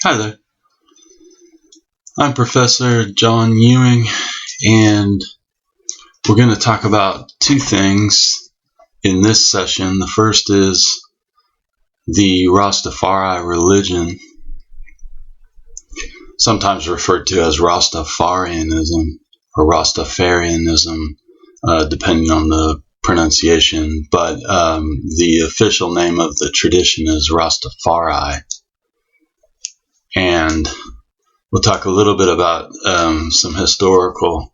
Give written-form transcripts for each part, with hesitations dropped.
Hi there. I'm Professor John Ewing, and we're going to talk about two things in this session. The first is the Rastafari religion, sometimes referred to as Rastafarianism or Rastafarianism, depending on the pronunciation, but the official name of the tradition is Rastafari. And we'll talk a little bit about some historically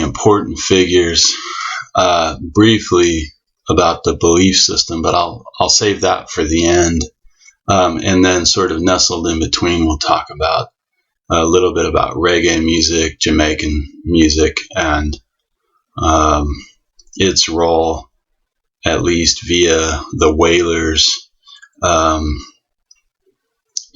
important figures, briefly about the belief system, but I'll save that for the end. And then sort of nestled in between, we'll talk about a little bit about reggae music, Jamaican music, and its role, at least via the Wailers,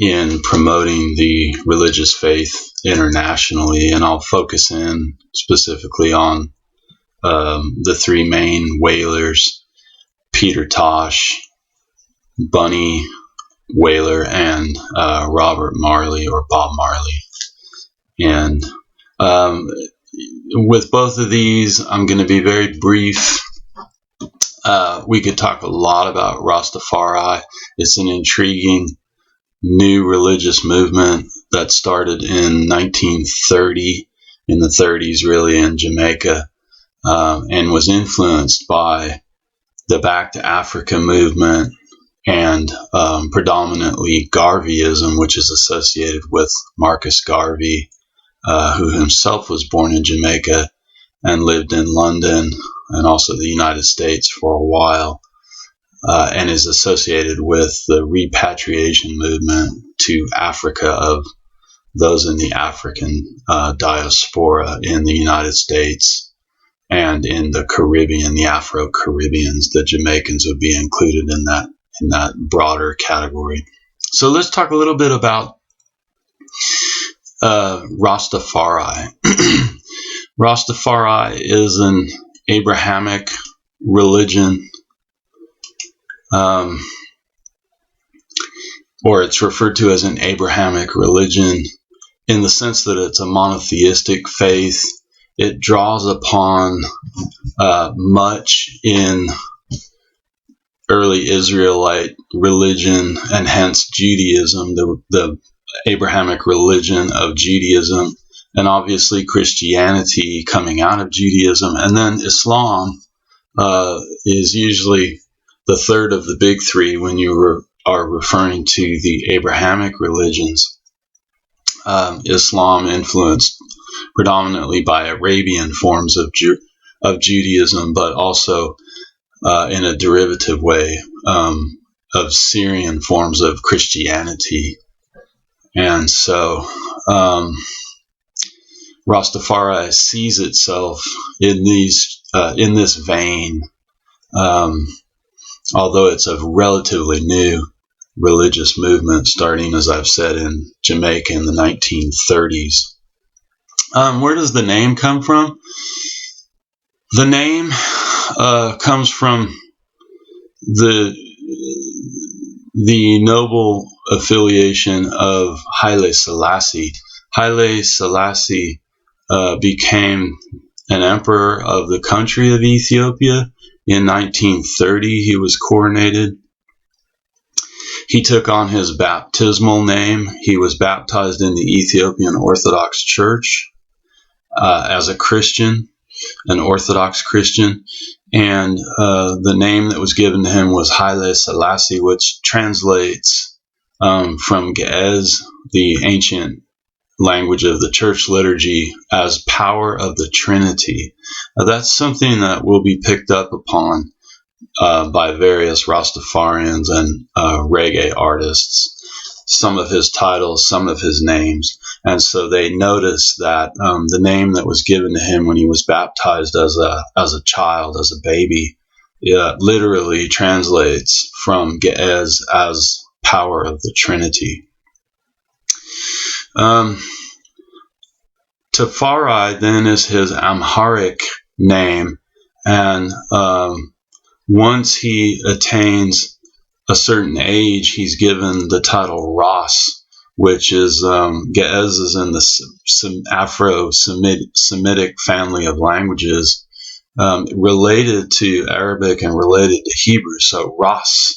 in promoting the religious faith internationally. And I'll focus in specifically on the three main Wailers: Peter Tosh, Bunny Wailer, and Robert Marley or Bob Marley. And with both of these, I'm going to be very brief. We could talk a lot about Rastafari. It's an intriguing new religious movement that started in 1930, in the 30s really, in Jamaica, and was influenced by the Back to Africa movement and predominantly Garveyism, which is associated with Marcus Garvey, who himself was born in Jamaica and lived in London and also the United States for a while, and is associated with the repatriation movement to Africa of those in the African diaspora in the United States and in the Caribbean, the Afro-Caribbeans. The Jamaicans would be included in that broader category. So let's talk a little bit about Rastafari. Rastafari is an Abrahamic religion, or it's referred to as an Abrahamic religion in the sense that it's a monotheistic faith. It draws upon much in early Israelite religion and hence Judaism, the Abrahamic religion of Judaism, and obviously Christianity coming out of Judaism. And then Islam is usually the third of the big three when you are referring to the Abrahamic religions. Islam influenced predominantly by Arabian forms of Judaism, but also in a derivative way of Syrian forms of Christianity. And so Rastafari sees itself in this vein, although it's a relatively new religious movement starting, as I've said, in Jamaica in the 1930s. Where does the name come from? The name comes from the noble affiliation of Haile Selassie. Haile Selassie became an emperor of the country of Ethiopia in 1930. He was coronated. He took on his baptismal name. He was baptized in the Ethiopian Orthodox Church as a Christian, an Orthodox Christian, and the name that was given to him was Haile Selassie, which translates from Ge'ez, the ancient language of the church liturgy, as power of the Trinity. That's something that will be picked up upon by various Rastafarians and reggae artists, some of his titles, some of his names. And so they noticed that the name that was given to him when he was baptized as a child, as a baby, literally translates from Ge'ez as power of the Trinity. Tafari then is his Amharic name, and once he attains a certain age, he's given the title Ras, which is Ge'ez is in the Afro-Semitic family of languages, related to Arabic and related to Hebrew. So Ras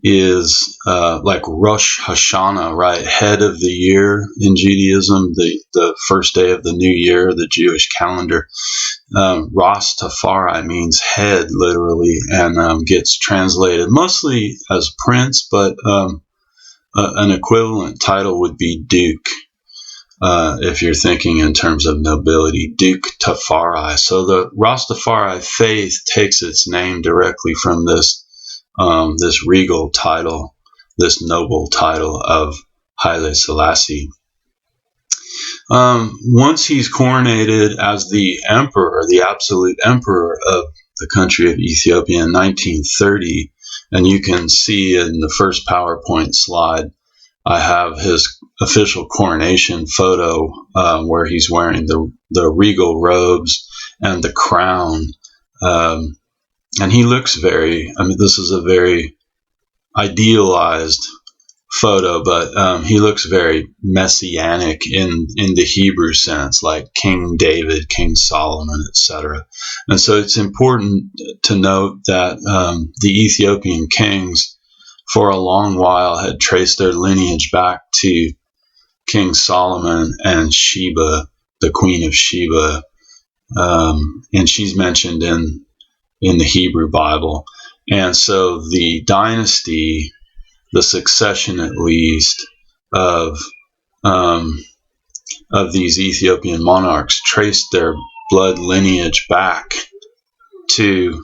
is like Rosh Hashanah, right? Head of the year in Judaism, the first day of the new year, the Jewish calendar. Rastafari means head, literally, and gets translated mostly as prince, but an equivalent title would be duke, if you're thinking in terms of nobility, Duke Tafari. So the Rastafari faith takes its name directly from this regal title, this noble title of Haile Selassie. Once he's coronated as the emperor, the absolute emperor of the country of Ethiopia in 1930, and you can see in the first PowerPoint slide, I have his official coronation photo, where he's wearing the regal robes and the crown. And he looks this is a very idealized photo, but he looks very messianic in the Hebrew sense, like King David, King Solomon, etc. And so it's important to note that the Ethiopian kings for a long while had traced their lineage back to King Solomon and Sheba, the Queen of Sheba, and she's mentioned in the Hebrew Bible. And so the dynasty, the succession at least of these Ethiopian monarchs traced their blood lineage back to